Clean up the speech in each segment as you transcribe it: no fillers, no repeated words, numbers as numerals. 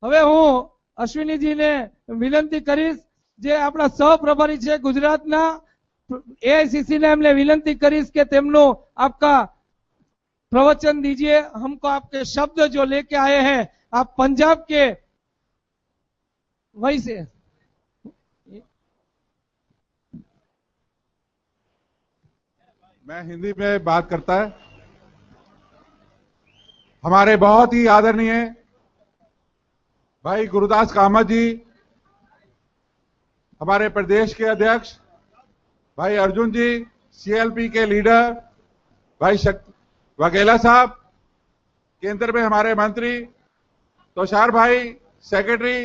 હવે હું અશ્વિનીજીને વિનંતી કરીશ, જે આપણા સહપ્રભારી છે ગુજરાતના एआईसीसी ने हमने विनती करीश कि तेमनो आपका प्रवचन दीजिए। हमको आपके शब्द जो लेके आए हैं आप पंजाब के वही से। मैं हिंदी में बात करता है। हमारे बहुत ही आदरणीय भाई गुरुदास कामत जी, हमारे प्रदेश के अध्यक्ष भाई अर्जुन जी, सीएलपी के लीडर भाई वाघेला साहब, केंद्र में हमारे मंत्री तुषार भाई सेक्रेटरी,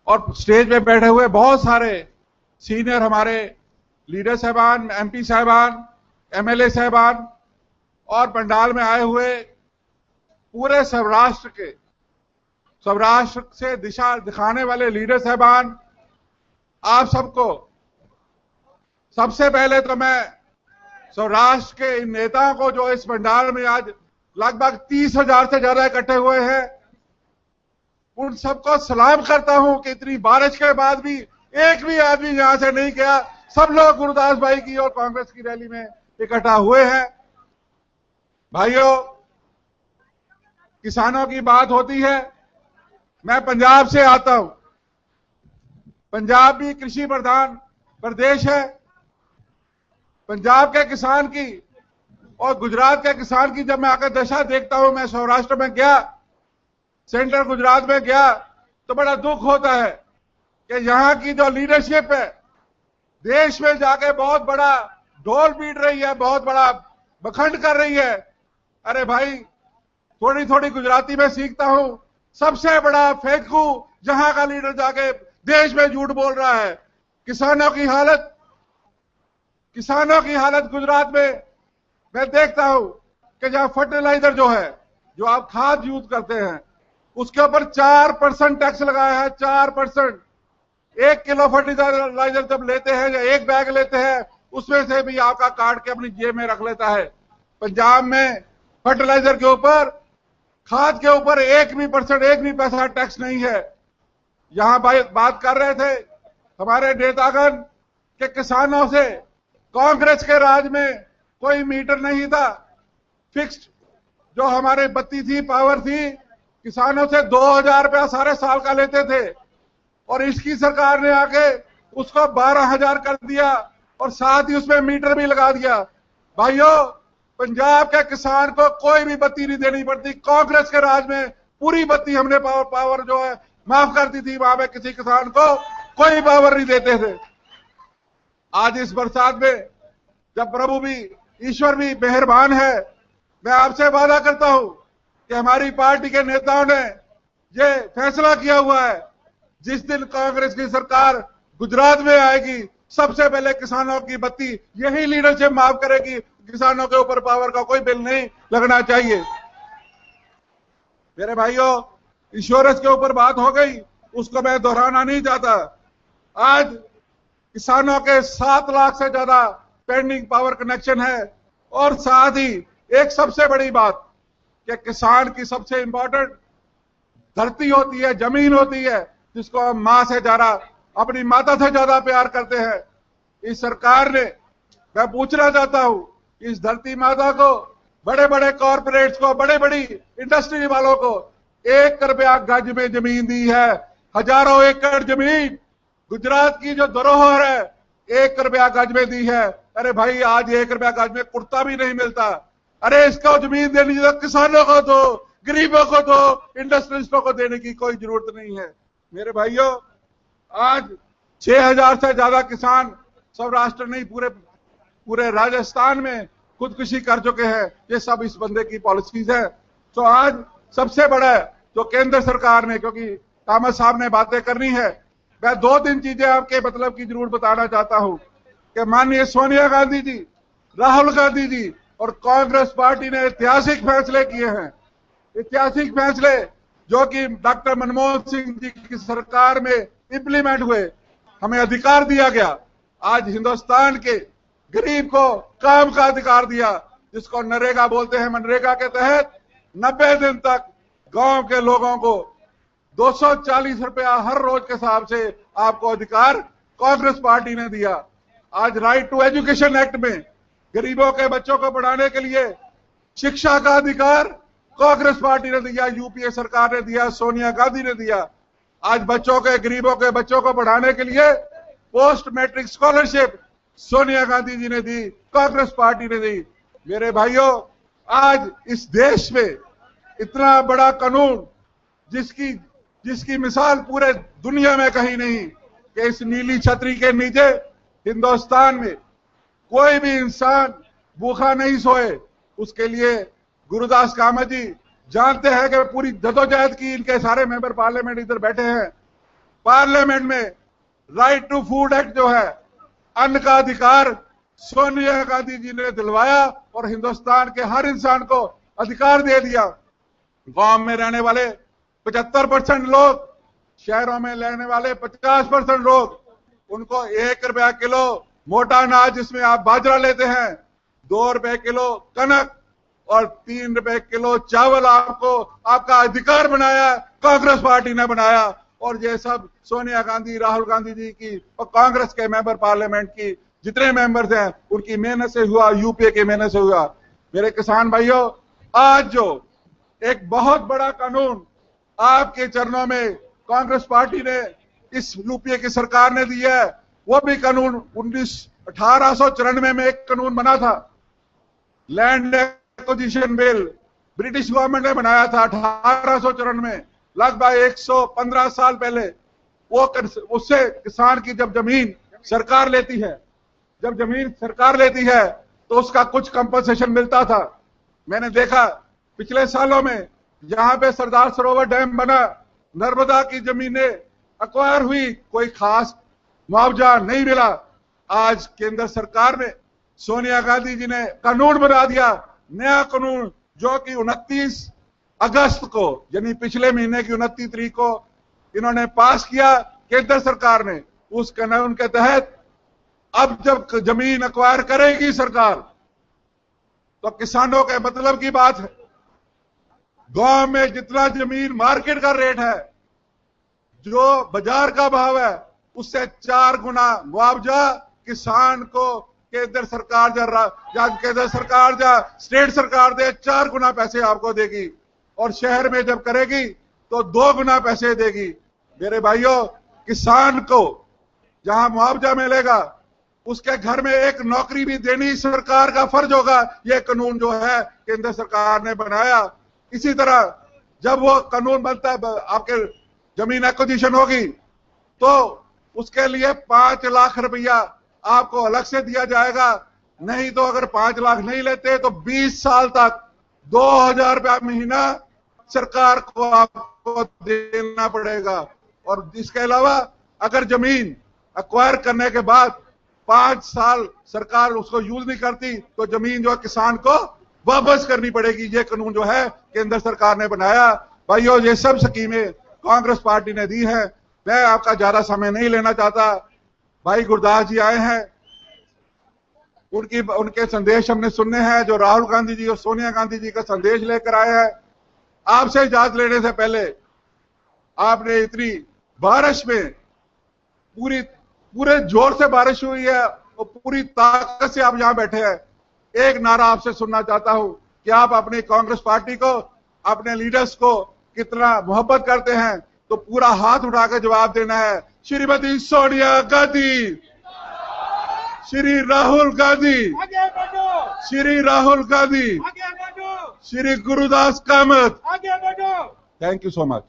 और स्टेज पे बैठे हुए बहुत सारे सीनियर हमारे लीडर साहबान, एमपी साहबान, एमएलए साहबान, और पंडाल में आए हुए पूरे सौराष्ट्र से दिशा दिखाने वाले लीडर साहबान, आप सबको सबसे पहले तो मैं सौराष्ट्र के इन नेताओं को जो इस पंडाल में आज लगभग 30,000 से ज्यादा इकट्ठे हुए हैं, उन सबको सलाम करता हूं कि इतनी बारिश के बाद भी एक भी आदमी यहां से नहीं गया। सब लोग गुरुदास भाई की और कांग्रेस की रैली में इकट्ठा हुए हैं। भाइयों, किसानों की बात होती है। मैं पंजाब से आता हूं। पंजाब भी कृषि प्रधान प्रदेश है। पंजाब के किसान की और गुजरात के किसान की जब मैं आकर दशा देखता हूं, मैं सौराष्ट्र में गया, सेंट्रल गुजरात में गया, तो बड़ा दुख होता है कि यहां की जो लीडरशिप है देश में जाके बहुत बड़ा ढोल पीट रही है, बहुत बड़ा बखंड कर रही है। अरे भाई, थोड़ी थोड़ी गुजराती में सीखता हूं। सबसे बड़ा फेंकू जहां का लीडर जाके देश में झूठ बोल रहा है। किसानों की हालत गुजरात में मैं देखता हूं कि जहां फर्टिलाइजर जो है, जो आप खाद यूज करते हैं, उसके ऊपर 4% टैक्स लगाया है। 4%। 1 किलो फर्टिलाइजर जब लेते हैं या 1 बैग लेते हैं, उसमें से भी आपका काट के अपनी जेब में रख लेता है। पंजाब में फर्टिलाइजर के ऊपर, खाद के ऊपर 1 भी पैसा टैक्स नहीं है। यहां बात कर रहे थे हमारे नेतागण के किसानों से, कांग्रेस के राज में कोई मीटर नहीं था। फिक्स्ड जो हमारे बत्ती थी, पावर थी, किसानों से 2,000 रुपया सारे साल का लेते थे, और इसकी सरकार ने आके उसको 12,000 कर दिया और साथ ही उसमें मीटर भी लगा दिया। भाइयों, पंजाब के किसान को कोई भी बत्ती नहीं देनी पड़ती। कांग्रेस के राज में पूरी बत्ती हमने पावर जो है माफ कर दी थी। वहां पे किसी किसान को कोई पावर नहीं देते थे। आज इस बरसात में जब प्रभु भी, ईश्वर भी मेहरबान है, मैं आपसे वादा करता हूं कि हमारी पार्टी के नेताओं ने ये फैसला किया हुआ है, जिस दिन कांग्रेस की सरकार गुजरात में आएगी, सबसे पहले किसानों की बत्ती यही लीडरशिप माफ करेगी। किसानों के ऊपर पावर का कोई बिल नहीं लगना चाहिए। मेरे भाइयों, इंश्योरेंस के ऊपर बात हो गई, उसको मैं दोहराना नहीं चाहता। आज किसानों के 7 लाख से ज्यादा पेंडिंग पावर कनेक्शन है, और साथ ही एक सबसे बड़ी बात कि किसान की सबसे इंपॉर्टेंट धरती होती है, जमीन होती है, जिसको हम मां से ज्यादा, अपनी माता से ज्यादा प्यार करते हैं। इस सरकार ने, मैं पूछना चाहता हूं, इस धरती माता को, बड़े बड़े कॉर्पोरेट्स को, बड़े बड़ी इंडस्ट्री वालों को 1 रुपया गज में जमीन दी है। हजारों एकड़ जमीन गुजरात की जो धरोहर है 1 रुपया गज में दी है। अरे भाई, आज 1 रुपया गज में कुर्ता भी नहीं मिलता। अरे इसको जमीन देनी चाहिए, किसानों को दो, गरीबों को दो, इंडस्ट्रियलिस्टों को देने की कोई जरूरत नहीं है। मेरे भाइयों, आज 6,000 से ज्यादा किसान सौराष्ट्र नहीं, पूरे राजस्थान में खुदकुशी कर चुके हैं। ये सब इस बंदे की पॉलिसीज है। तो आज सबसे बड़ा जो केंद्र सरकार ने, क्योंकि कामत साहब ने बातें करनी है, मैं 2-3 चीजें आपके मतलब की जरूर बताना चाहता हूं कि माननीय सोनिया गांधी जी, राहुल गांधी जी और कांग्रेस पार्टी ने ऐतिहासिक फैसले किए हैं। ऐतिहासिक फैसले जो कि डॉक्टर मनमोहन सिंह जी की सरकार में इंप्लीमेंट हुए, हमें अधिकार दिया गया। आज हिंदुस्तान के गरीब को काम का अधिकार दिया, जिसको नरेगा बोलते हैं। मनरेगा के तहत 90 दिन तक गांव के लोगों को 240 रुपया हर रोज के हिसाब से आपको अधिकार कांग्रेस पार्टी ने दिया। आज राइट टू एजुकेशन एक्ट में गरीबों के बच्चों को पढ़ाने के लिए शिक्षा का अधिकार कांग्रेस पार्टी ने दिया, यूपीए सरकार ने दिया, सोनिया गांधी ने दिया। आज गरीबों के बच्चों को पढ़ाने के लिए post matric scholarship Sonia Gandhi ji ने दी, कांग्रेस पार्टी ने दी। मेरे भाइयों, आज इस देश में इतना बड़ा कानून जिसकी मिसाल पूरे दुनिया में कहीं नहीं कि इस नीली छतरी के नीचे हिंदुस्तान में कोई भी इंसान भूखा नहीं सोए। उसके लिए गुरुदास कामत जी जानते हैं कि पूरी जदोजहद की। इनके सारे मेंबर पार्लियामेंट इधर बैठे हैं। पार्लियामेंट में राइट टू फूड एक्ट जो है, अन्न का अधिकार सोनिया गांधी जी ने दिलवाया और हिंदुस्तान के हर इंसान को अधिकार दे दिया। गांव में रहने वाले 75% लोग, शहरों में रहने वाले 50% लोग, उनको 1 रुपया किलो मोटा अनाज जिसमें आप बाजरा लेते हैं, 2 रुपए किलो कनक और 3 रुपए किलो चावल आपका अधिकार बनाया, कांग्रेस पार्टी ने बनाया। और ये सब सोनिया गांधी, राहुल गांधी जी की और कांग्रेस के मेंबर पार्लियामेंट की जितने मेंबर्स हैं उनकी मेहनत से हुआ, यूपीए की मेहनत से हुआ। मेरे किसान भाइयों, आज जो एक बहुत बड़ा कानून आपके चरणों में कांग्रेस पार्टी ने, इस यूपीए की सरकार ने दिया है, वो भी कानून 1894 में एक कानून बना था, land acquisition bill, British government ने बनाया था 1894 में, लगभग 115 साल पहले। वो उससे किसान की जब जमीन सरकार लेती है तो उसका कुछ कंपनसेशन मिलता था। मैंने देखा पिछले सालों में जहां पे सरदार सरोवर डैम बना, नर्मदा की जमीनें अक्वायर हुई, कोई खास मुआवजा नहीं मिला। आज केंद्र सरकार ने, सोनिया गांधी जी ने कानून बना दिया, नया कानून, जो कि 29 अगस्त को, यानी पिछले महीने की 29 तारीख को इन्होंने पास किया केंद्र सरकार ने। उस कानून के तहत अब जब जमीन अक्वायर करेगी सरकार, तो किसानों के मतलब की बात है, गांव में जितना जमीन मार्केट का रेट है, जो बाजार का भाव है, उससे 4 गुना मुआवजा किसान को केंद्र सरकार या स्टेट सरकार दे, 4 गुना पैसे आपको देगी। और शहर में जब करेगी तो 2 गुना पैसे देगी। मेरे भाइयों, किसान को जहां मुआवजा मिलेगा उसके घर में एक नौकरी भी देनी सरकार का फर्ज होगा। यह कानून जो है केंद्र सरकार ने बनाया। इसी तरह जब वो कानून बनता है, आपके जमीन एक्विजिशन होगी तो उसके लिए 5 लाख रुपया आपको अलग से दिया जाएगा। नहीं तो अगर 5 लाख नहीं लेते तो 20 साल तक 2000 रुपया महीना सरकार को आपको देना पड़ेगा। और इसके अलावा अगर जमीन अक्वायर करने के बाद 5 साल सरकार उसको यूज नहीं करती तो जमीन जो है किसान को वापस करनी पड़ेगी। ये कानून जो है केंद्र सरकार ने बनाया। भाइयों, ये सब स्कीमें कांग्रेस पार्टी ने दी है। मैं आपका ज्यादा समय नहीं लेना चाहता। भाई गुरदास जी आए हैं, उनके संदेश हमने सुनने हैं, जो राहुल गांधी जी और सोनिया गांधी जी का संदेश लेकर आए हैं। आपसे इजाजत लेने से पहले, आपने इतनी बारिश में पूरे जोर से बारिश हुई है और पूरी ताकत से आप यहां बैठे हैं, एक नारा आपसे सुनना चाहता हूं कि आप अपनी कांग्रेस पार्टी को, अपने लीडर्स को कितना मोहब्बत करते हैं। तो पूरा हाथ उठाकर जवाब देना है। Shrimati Sonia Gandhi, Shri Rahul Gandhi, Shri Rahul Gandhi, Shri Gurudas Kamat. Thank you so much.